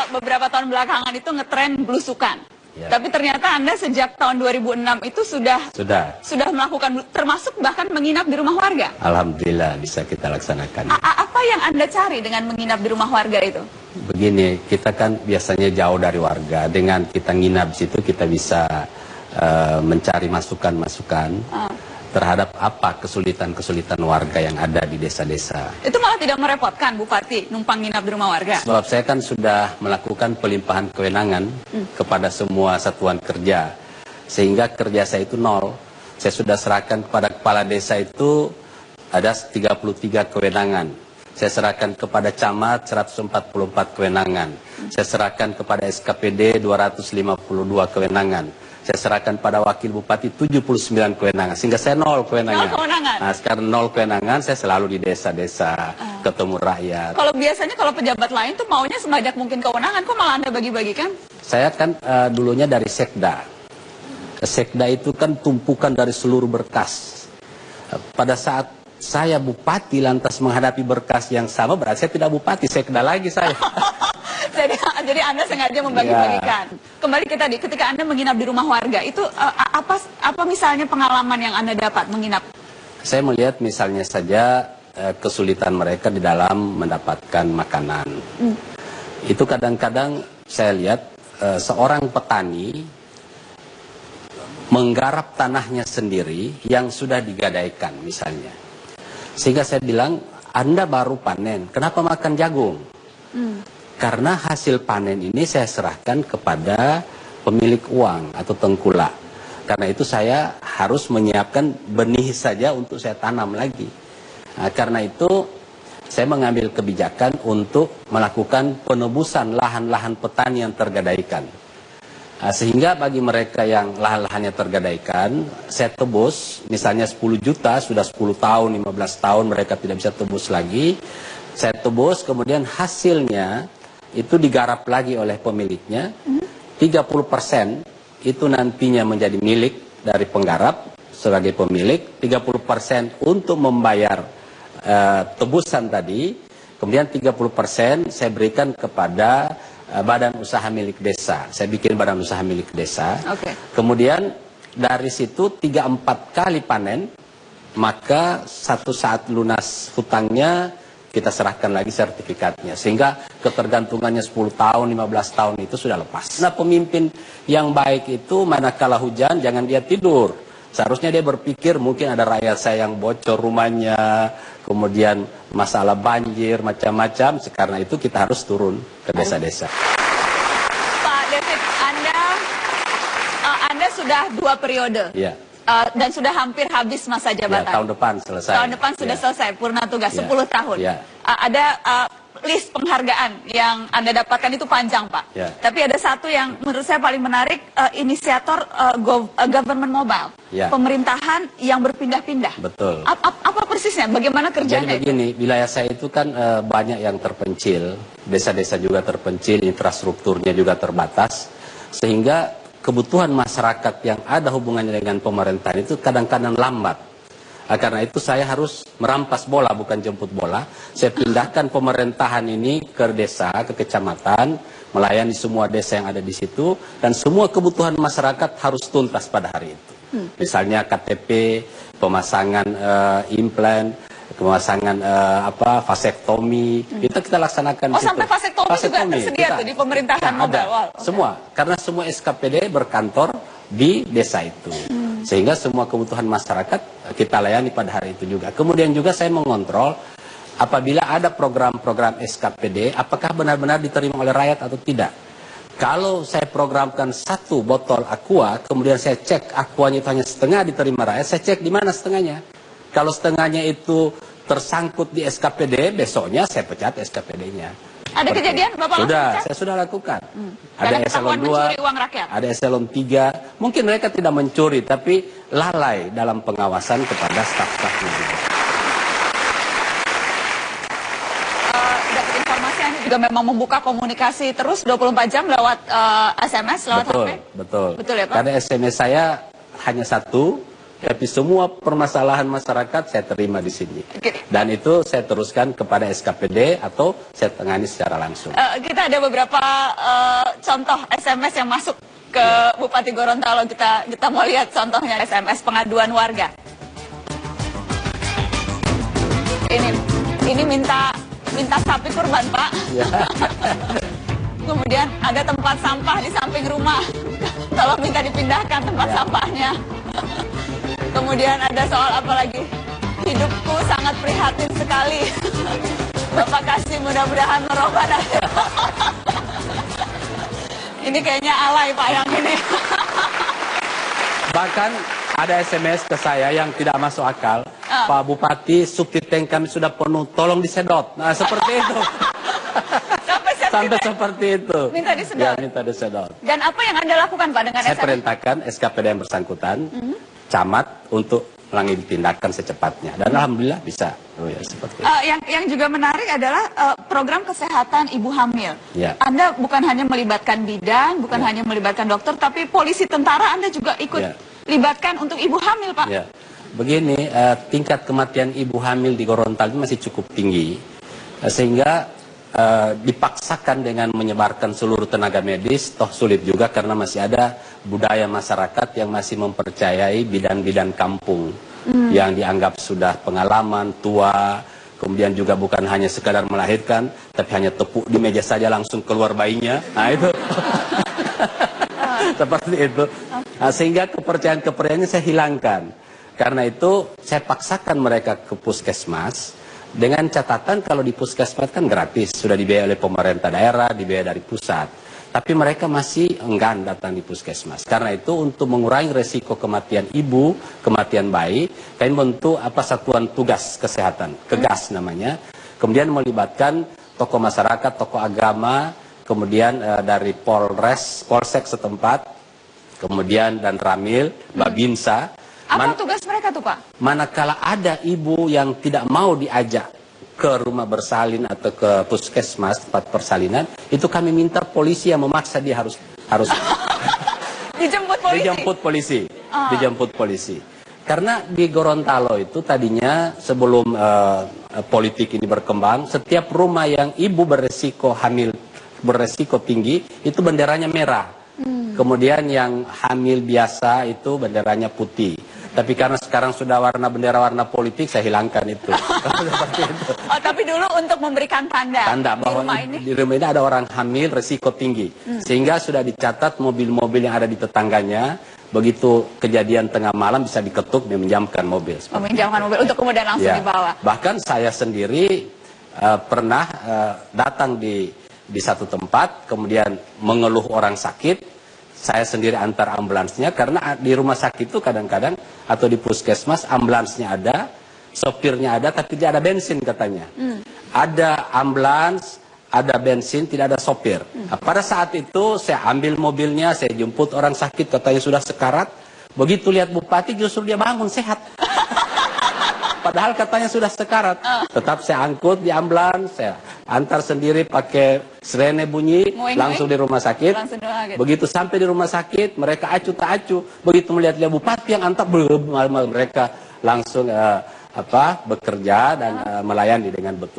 beberapa tahun belakangan itu ngetren belusukan. Ya. Tapi ternyata Anda sejak tahun 2006 itu sudah melakukan, termasuk bahkan menginap di rumah warga. Alhamdulillah bisa kita laksanakan. Apa yang Anda cari dengan menginap di rumah warga itu? Begini, kita kan biasanya jauh dari warga. Dengan kita nginap di situ kita bisa mencari masukan-masukan terhadap apa kesulitan-kesulitan warga yang ada di desa-desa. Itu malah tidak merepotkan Bupati numpang nginap di rumah warga? Sebab saya kan sudah melakukan pelimpahan kewenangan kepada semua satuan kerja. Sehingga kerja saya itu nol. Saya sudah serahkan kepada kepala desa itu ada 33 kewenangan. Saya serahkan kepada camat 144 kewenangan. Saya serahkan kepada SKPD 252 kewenangan. Saya serahkan pada wakil bupati 79 kewenangan, sehingga saya nol kewenangan. Nah, sekarang nol kewenangan, saya selalu di desa-desa, ketemu rakyat. Kalau biasanya kalau pejabat lain tuh maunya sebanyak mungkin kewenangan, kok malah Anda bagi-bagikan? Saya kan dulunya dari Sekda. Sekda itu kan tumpukan dari seluruh berkas. Pada saat saya bupati lantas menghadapi berkas yang sama, berarti saya tidak bupati, Sekda lagi saya. Jadi Anda sengaja membagi-bagikan. Kembali ke tadi, ketika Anda menginap di rumah warga, itu apa misalnya pengalaman yang Anda dapat menginap? Saya melihat misalnya saja kesulitan mereka di dalam mendapatkan makanan. Itu kadang-kadang saya lihat seorang petani menggarap tanahnya sendiri yang sudah digadaikan misalnya. Sehingga saya bilang, Anda baru panen, kenapa makan jagung? Karena hasil panen ini saya serahkan kepada pemilik uang atau tengkulak. Karena itu saya harus menyiapkan benih saja untuk saya tanam lagi. Nah, karena itu saya mengambil kebijakan untuk melakukan penebusan lahan-lahan petani yang tergadaikan. Nah, sehingga bagi mereka yang lahan-lahannya tergadaikan, saya tebus, misalnya 10 juta, sudah 10 tahun, 15 tahun mereka tidak bisa tebus lagi. Saya tebus, kemudian hasilnya itu digarap lagi oleh pemiliknya, 30% itu nantinya menjadi milik dari penggarap sebagai pemilik, 30% untuk membayar tebusan tadi, kemudian 30% saya berikan kepada badan usaha milik desa. Saya bikin badan usaha milik desa. Kemudian dari situ 3-4 kali panen, maka satu saat lunas hutangnya, kita serahkan lagi sertifikatnya. Sehingga ketergantungannya 10 tahun, 15 tahun itu sudah lepas. Nah, pemimpin yang baik itu manakala hujan jangan dia tidur. Seharusnya dia berpikir mungkin ada rakyat saya yang bocor rumahnya, kemudian masalah banjir, macam-macam. Karena itu kita harus turun ke desa-desa. Pak David, Anda sudah 2 periode. Iya. Dan sudah hampir habis masa jabatan. Ya, tahun depan selesai. Tahun depan sudah selesai, purna tugas, 10 tahun. Ada list penghargaan yang Anda dapatkan itu panjang, Pak. Tapi ada satu yang menurut saya paling menarik, inisiator government mobile. Pemerintahan yang berpindah-pindah. Betul. Apa persisnya? Bagaimana kerjanya? Jadi begini, wilayah saya itu kan banyak yang terpencil. Desa-desa juga terpencil, infrastrukturnya juga terbatas. Sehingga kebutuhan masyarakat yang ada hubungannya dengan pemerintahan itu kadang-kadang lambat. Karena itu saya harus merampas bola, bukan jemput bola. Saya pindahkan pemerintahan ini ke desa, ke kecamatan, melayani semua desa yang ada di situ, dan semua kebutuhan masyarakat harus tuntas pada hari itu. Misalnya KTP, pemasangan implan, pemasangan vasektomi, itu kita laksanakan. Sampai vasektomi juga tersedia tuh di pemerintahan mobile. Semua, karena semua SKPD berkantor di desa itu. Sehingga semua kebutuhan masyarakat kita layani pada hari itu juga. Kemudian juga saya mengontrol apabila ada program-program SKPD, apakah benar-benar diterima oleh rakyat atau tidak. Kalau saya programkan 1 botol aqua, kemudian saya cek aquanya itu hanya setengah diterima rakyat, saya cek di mana setengahnya. Kalau setengahnya itu tersangkut di SKPD, besoknya saya pecat SKPD-nya. Ada kejadian Bapak sudah, pecat? saya sudah lakukan. Ada eselon 2, uang rakyat. ada eselon 3. Mungkin mereka tidak mencuri, tapi lalai dalam pengawasan kepada staf-stafnya juga. Dapat informasi Anda juga memang membuka komunikasi terus 24 jam lewat SMS, lewat HP? Betul. Betul ya Pak? Karena SMS saya hanya 1, Tapi semua permasalahan masyarakat saya terima di sini. Dan itu saya teruskan kepada SKPD atau saya tangani secara langsung. Kita ada beberapa contoh SMS yang masuk ke Bupati Gorontalo. Kita mau lihat contohnya SMS pengaduan warga. Ini minta sapi kurban, Pak. Ya. Kemudian ada tempat sampah di samping rumah. Tolong minta dipindahkan tempat sampahnya. Kemudian ada soal apa lagi? Hidupku sangat prihatin sekali. Bapak kasih mudah-mudahan merubah. Ini kayaknya alay, Pak, yang ini. Bahkan ada SMS ke saya yang tidak masuk akal. Pak Bupati, subsidi tank kami sudah penuh, tolong disedot. Nah, seperti itu. Sampai seperti itu. Minta disedot. Ya, minta disedot. Dan apa yang Anda lakukan, Pak, dengan saya perintahkan SKPD yang bersangkutan, camat, untuk langsung ditindakan secepatnya. Dan alhamdulillah bisa. Oh, ya, seperti itu. Yang juga menarik adalah program kesehatan ibu hamil. Ya. Anda bukan hanya melibatkan bidan, bukan hanya melibatkan dokter, tapi polisi, tentara Anda juga ikut libatkan untuk ibu hamil, Pak. Ya. Begini, tingkat kematian ibu hamil di Gorontalo masih cukup tinggi, sehingga dipaksakan dengan menyebarkan seluruh tenaga medis, toh sulit juga karena masih ada budaya masyarakat yang masih mempercayai bidan-bidan kampung yang dianggap sudah pengalaman, tua, kemudian juga bukan hanya sekadar melahirkan, tapi hanya tepuk di meja saja langsung keluar bayinya. Nah itu seperti itu. Nah, sehingga kepercayaan-kepercayaannya saya hilangkan. Karena itu saya paksakan mereka ke puskesmas. Dengan catatan kalau di puskesmas kan gratis, sudah dibiayai oleh pemerintah daerah, dibiayai dari pusat. Tapi mereka masih enggan datang di puskesmas. Karena itu untuk mengurangi resiko kematian ibu, kematian bayi, kami bentuk satuan tugas kesehatan, Kegas namanya. Kemudian melibatkan tokoh masyarakat, tokoh agama, kemudian dari Polsek setempat, kemudian dan Ramil, Babinsa. Apa tugas mereka tuh, Pak? Manakala ada ibu yang tidak mau diajak ke rumah bersalin atau ke puskesmas tempat persalinan, itu kami minta polisi yang memaksa dia harus dijemput polisi. Dijemput polisi. Karena di Gorontalo itu tadinya sebelum politik ini berkembang, setiap rumah yang ibu beresiko hamil, beresiko tinggi, itu benderanya merah. Kemudian yang hamil biasa itu benderanya putih. Tapi karena sekarang sudah bendera warna politik, saya hilangkan itu. Seperti itu. Oh, tapi dulu untuk memberikan tanda bahwa di rumah ini ada orang hamil resiko tinggi. Sehingga sudah dicatat mobil-mobil yang ada di tetangganya, begitu kejadian tengah malam bisa diketuk dan menjamkan mobil. Menjamkan mobil untuk kemudian langsung dibawa. Bahkan saya sendiri pernah datang di satu tempat, kemudian mengeluh orang sakit. Saya sendiri antar ambulansnya, karena di rumah sakit itu kadang-kadang atau di puskesmas ambulansnya ada, sopirnya ada, tapi tidak ada bensin katanya. Ada ambulans, ada bensin, tidak ada sopir. Nah, pada saat itu saya ambil mobilnya, saya jemput orang sakit, katanya sudah sekarat. Begitu lihat Bupati justru dia bangun sehat. Padahal katanya sudah sekarat. Tetap saya angkut di ambulans, saya antar sendiri pakai sirene bunyi, langsung di rumah sakit. Begitu sampai di rumah sakit, mereka acuh tak acuh. Begitu melihat Bupati yang antar, mereka langsung bekerja dan melayani dengan betul.